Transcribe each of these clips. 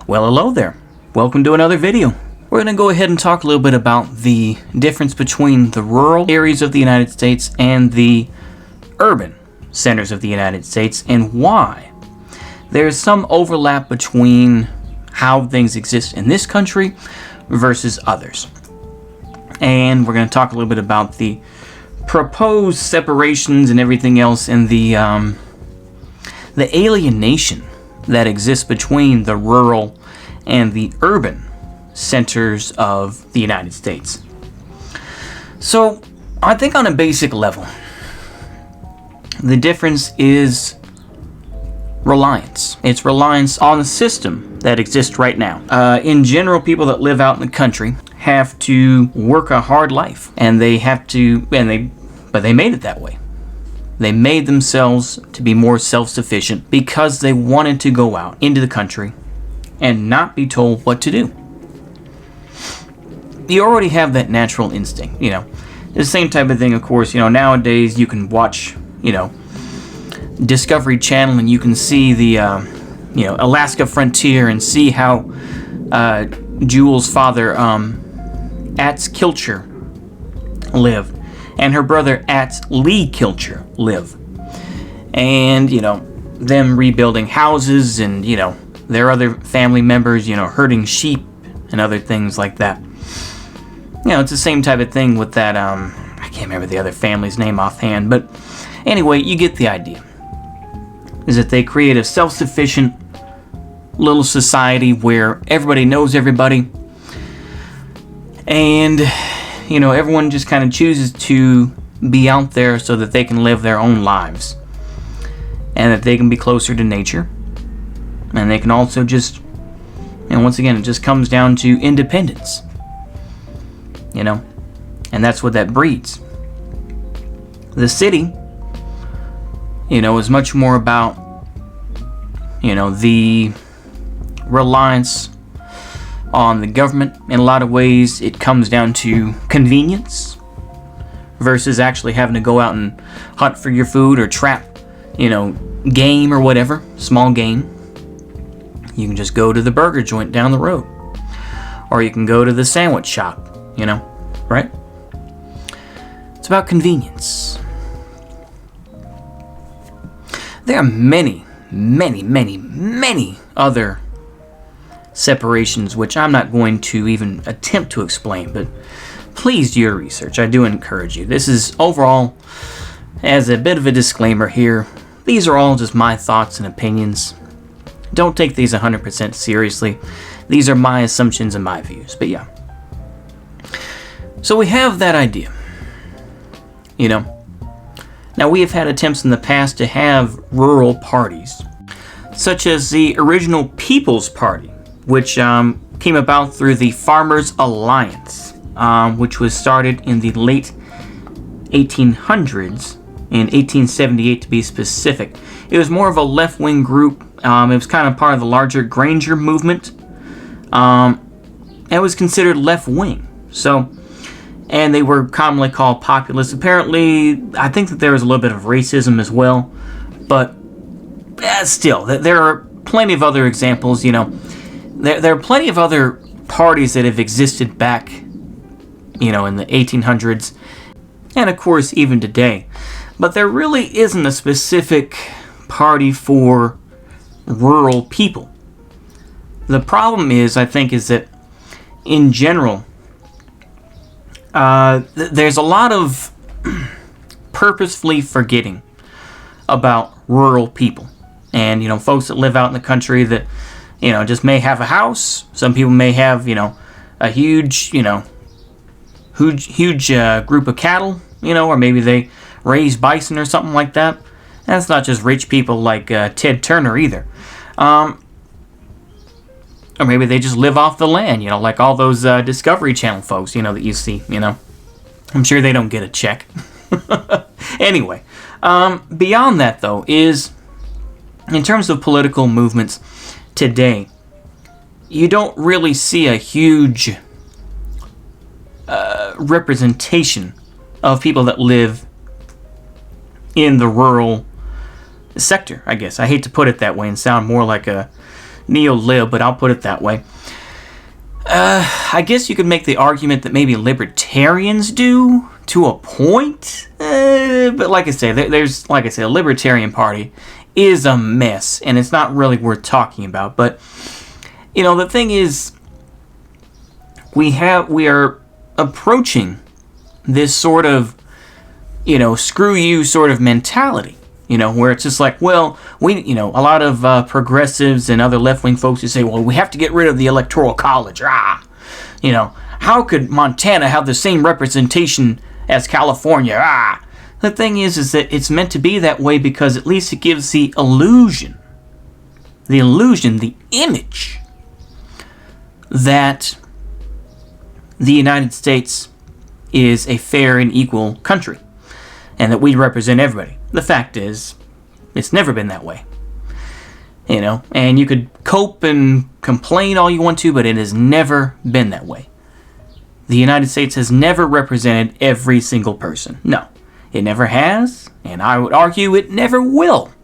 Well, hello there. Welcome to another video. We're going to go ahead and talk a little bit about the difference between the rural areas of the United States and the urban centers of the United States, and why there's some overlap between how things exist in this country versus others. And we're going to talk a little bit about the proposed separations and everything else, and the alienation that exists between the rural and the urban centers of the United States. So, I think on a basic level, the difference is reliance. It's reliance on the system that exists right now. In general, people that live out in the country have to work a hard life, and they made it that way. They made themselves to be more self-sufficient because they wanted to go out into the country and not be told what to do. You already have that natural instinct, The same type of thing, of course, nowadays you can watch, Discovery Channel, and you can see the, Alaska frontier and see how Jules' father, Atz Kilcher, lived. And her brother Atz Lee Kilcher live. And, them rebuilding houses and, their other family members, herding sheep and other things like that. It's the same type of thing with that, I can't remember the other family's name offhand, but anyway, you get the idea. Is that they create a self-sufficient little society where everybody knows everybody. And everyone just kind of chooses to be out there so that they can live their own lives. And that they can be closer to nature. And they can also just, once again, it just comes down to independence. And that's what that breeds. The city, is much more about, the reliance on the government. In a lot of ways, it comes down to convenience versus actually having to go out and hunt for your food or trap, game or whatever, small game. You can just go to the burger joint down the road, or you can go to the sandwich shop, right? It's about convenience. There are many, many, many, many other separations, which I'm not going to even attempt to explain, but please do your research. I do encourage you. This is overall, as a bit of a disclaimer here, these are all just my thoughts and opinions. Don't take these 100% seriously. These are my assumptions and my views, but yeah. So we have that idea. Now we have had attempts in the past to have rural parties, such as the original People's Party, which came about through the Farmers Alliance, which was started in the late 1800s, in 1878 to be specific. It was more of a left-wing group. It was kind of part of the larger Granger movement. It was considered left-wing. And they were commonly called populists. Apparently, I think that there was a little bit of racism as well. But still, there are plenty of other examples, There are plenty of other parties that have existed back, in the 1800s, and of course even today. But there really isn't a specific party for rural people. The problem is, I think, is that in general, there's a lot of purposefully forgetting about rural people. And, folks that live out in the country that just may have a house. Some people may have, a huge group of cattle, or maybe they raise bison or something like that. And it's not just rich people like Ted Turner either. Or maybe they just live off the land, like all those Discovery Channel folks, that you see, I'm sure they don't get a check. Anyway, beyond that, though, is in terms of political movements today, you don't really see a huge representation of people that live in the rural sector, I guess. I hate to put it that way and sound more like a neo-lib, but I'll put it that way. I guess you could make the argument that maybe libertarians do to a point, but like I say, the Libertarian Party is a mess, and it's not really worth talking about. But the thing is, we are approaching this sort of screw you sort of mentality. Where it's just like, well, a lot of progressives and other left-wing folks who say, well, we have to get rid of the Electoral College. How could Montana have the same representation as California? The thing is that it's meant to be that way because at least it gives the illusion, the image that the United States is a fair and equal country and that we represent everybody. The fact is, it's never been that way. And you could cope and complain all you want to, but it has never been that way. The United States has never represented every single person. No, it never has, and I would argue it never will.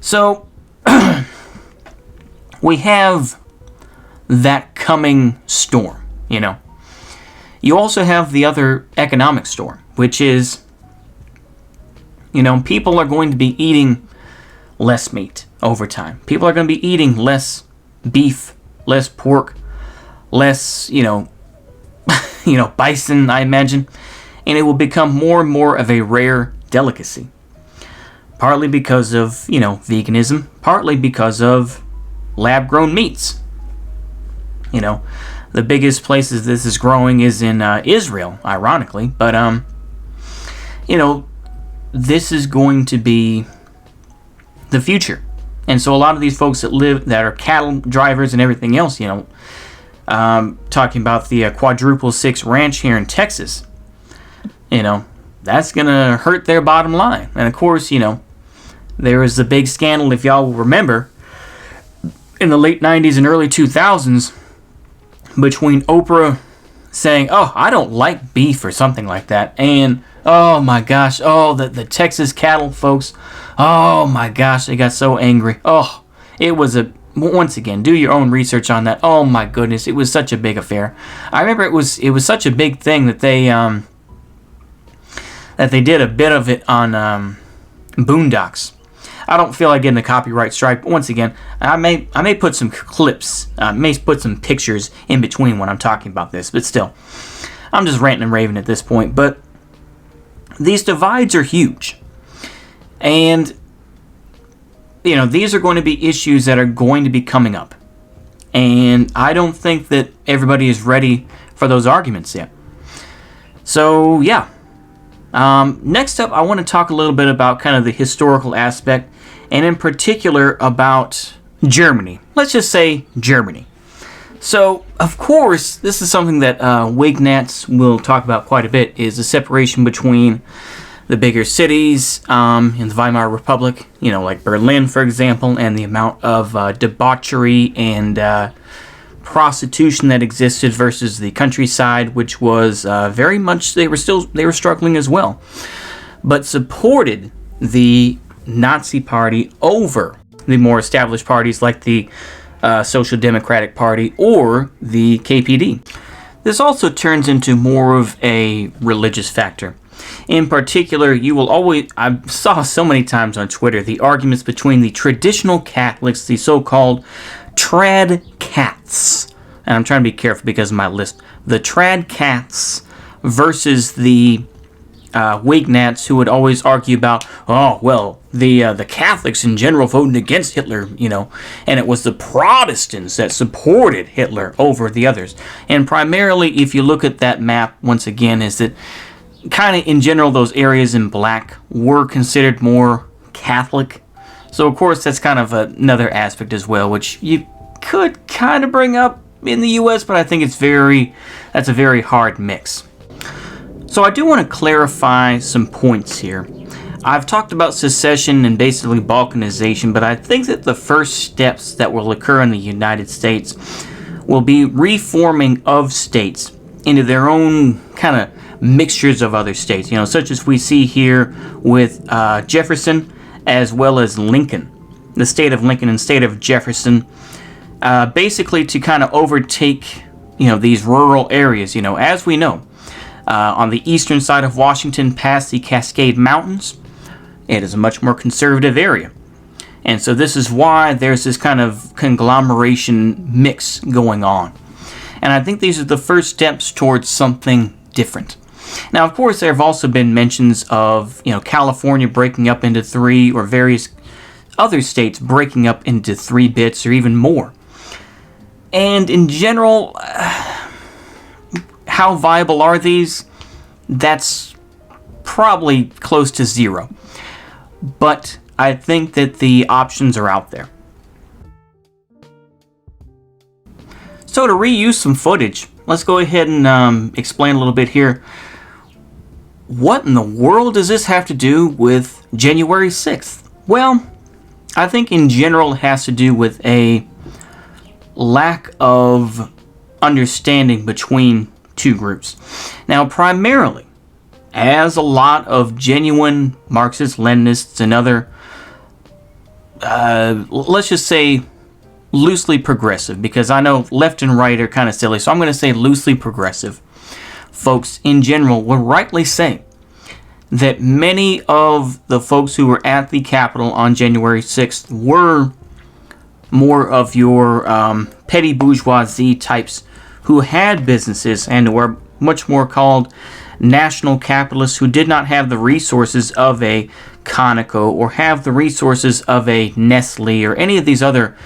So, we have that coming storm, You also have the other economic storm, which is, people are going to be eating less meat over time. People are going to be eating less beef, less pork, less, bison, I imagine. And it will become more and more of a rare delicacy. Partly because of, veganism. Partly because of lab-grown meats. The biggest places this is growing is in Israel, ironically. But, this is going to be the future. And so a lot of these folks that are cattle drivers and everything else, talking about the Quadruple Six Ranch here in Texas, that's going to hurt their bottom line. And of course, there was the big scandal, if y'all will remember, in the late 90s and early 2000s, between Oprah saying, oh, I don't like beef or something like that, and oh my gosh, the Texas cattle folks, oh my gosh, they got so angry. Oh, it was once again, do your own research on that. Oh my goodness, it was such a big affair. I remember it was such a big thing that they did a bit of it on Boondocks. I don't feel like getting a copyright strike, but once again, I may put some clips, may put some pictures in between when I'm talking about this, but still, I'm just ranting and raving at this point. But these divides are huge, and these are going to be issues that are going to be coming up, and I don't think that everybody is ready for those arguments yet. So yeah, next up, I want to talk a little bit about kind of the historical aspect, and in particular about Germany. Let's just say Germany. So, of course, this is something that Wignats will talk about quite a bit, is the separation between the bigger cities in the Weimar Republic, like Berlin, for example, and the amount of debauchery and prostitution that existed versus the countryside, which was very much, they were struggling as well, but supported the Nazi Party over the more established parties like the Social Democratic Party or the KPD. This also turns into more of a religious factor. In particular, I saw so many times on Twitter the arguments between the traditional Catholics, the so-called trad cats, and I'm trying to be careful because of my list, the trad cats versus the Wignats, who would always argue about, the Catholics in general voted against Hitler, and it was the Protestants that supported Hitler over the others. And primarily, if you look at that map, once again, is that kind of in general, those areas in black were considered more Catholic. So, of course, that's kind of another aspect as well, which you could kind of bring up in the U.S., but I think that's a very hard mix. So I do want to clarify some points here. I've talked about secession and basically balkanization, but I think that the first steps that will occur in the United States will be reforming of states into their own kind of mixtures of other states, such as we see here with Jefferson as well as Lincoln. the state of Lincoln and state of Jefferson, basically to kind of overtake, these rural areas. As we know, on the eastern side of Washington, past the Cascade Mountains, it is a much more conservative area. And so this is why there's this kind of conglomeration mix going on. And I think these are the first steps towards something different. Now, of course, there have also been mentions of, California breaking up into 3, or various other states breaking up into 3 bits or even more. And in general, how viable are these? That's probably close to 0. But I think that the options are out there. So to reuse some footage, let's go ahead and explain a little bit here. What in the world does this have to do with January 6th? Well, I think in general it has to do with a lack of understanding between 2 groups. Now, primarily, as a lot of genuine Marxist-Leninists and other, let's just say, loosely progressive, because I know left and right are kind of silly, so I'm going to say loosely progressive folks in general will rightly say that many of the folks who were at the Capitol on January 6th were more of your petty bourgeoisie types who had businesses and were much more called national capitalists, who did not have the resources of a Conoco or have the resources of a Nestle or any of these other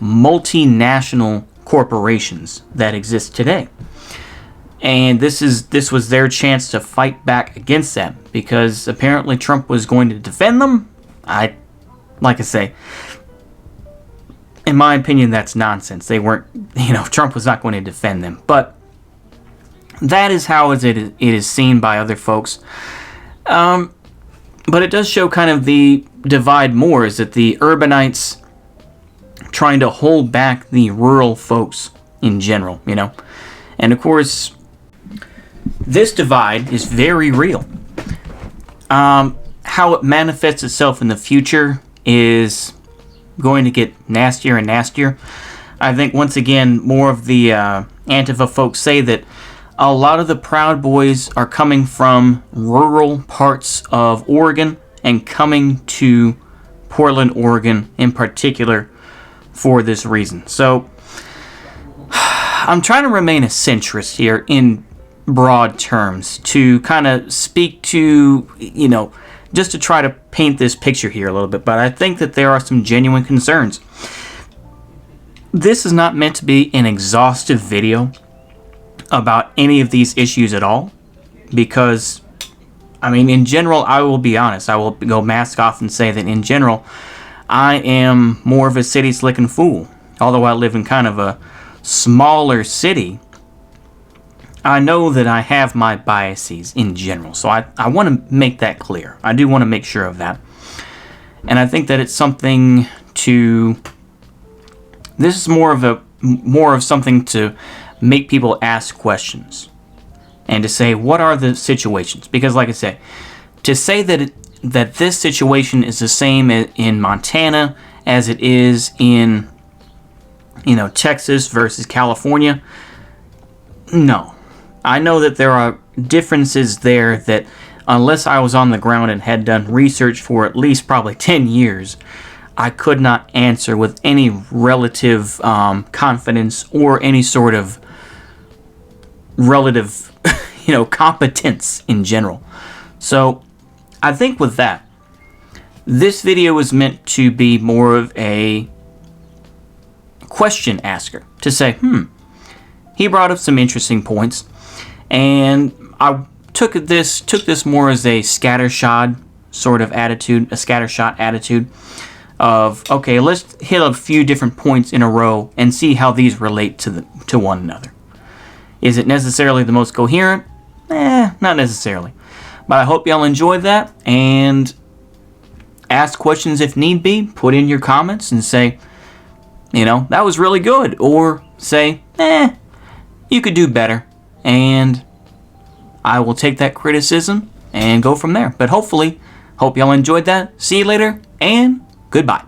multinational corporations that exist today. And this was their chance to fight back against that, because apparently Trump was going to defend them. Like I say, in my opinion, that's nonsense. They weren't, Trump was not going to defend them. But that is how it is seen by other folks. But it does show kind of the divide more, is that the urbanites trying to hold back the rural folks in general, And of course, this divide is very real. How it manifests itself in the future is going to get nastier and nastier. I think, once again, more of the Antifa folks say that a lot of the Proud Boys are coming from rural parts of Oregon and coming to Portland, Oregon in particular for this reason. So I'm trying to remain a centrist here in broad terms to kind of speak to, just to try to paint this picture here a little bit. But I think that there are some genuine concerns. This is not meant to be an exhaustive video about any of these issues at all, because, in general, I will be honest. I will go mask off and say that in general, I am more of a city slicking fool. Although I live in kind of a smaller city, I know that I have my biases in general. So I want to make that clear. I do want to make sure of that. And I think that it's something to... This is more of something to make people ask questions. And to say, what are the situations? Because like I say, to say that this situation is the same in Montana as it is in, Texas versus California, no. I know that there are differences there that, unless I was on the ground and had done research for at least probably 10 years, I could not answer with any relative confidence or any sort of relative, competence in general. So I think with that, this video is meant to be more of a question asker, to say, he brought up some interesting points, and I took this more as a scattershot sort of attitude, a scattershot attitude of, okay, let's hit a few different points in a row and see how these relate to one another. Is it necessarily the most coherent? Not necessarily. But I hope y'all enjoyed that, and ask questions if need be. Put in your comments and say, that was really good. Or say, you could do better. And I will take that criticism and go from there. But hopefully, hope y'all enjoyed that. See you later, and goodbye.